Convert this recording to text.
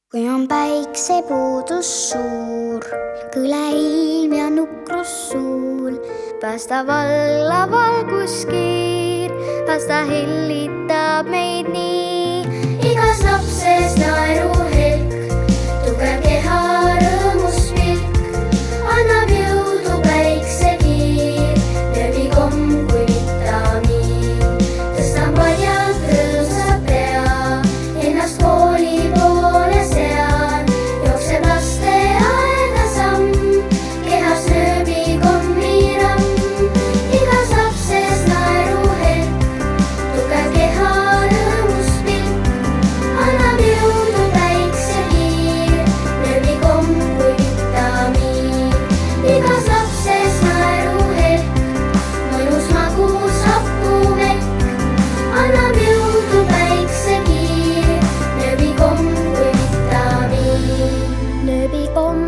kui on päiksepuudus suur, kõleilm ja nukrus suul, päästa valla valguskiir, päästa hellitab meid nii. Igas lapses naeruhelk, tugev keha, rõõmus pilk, annab jõudu päiksekiir, nööbikomm kui vitamiin. Tõstan paljalt rõõmsa pea, ennast kooli poole sean, jookseb lasteaeda samm, kehas nööbikommi ramm. Igas lapses naeruhelk, tugev keha, rõõmus pilk, annab jõudu päiksekiir, nööbikomm kui vitamiin. Igas lapses naeruhelk, mõnus magus hapumekk, annab jõudu päiksekiir, nööbikomm kui vitamiin. Nööbikomm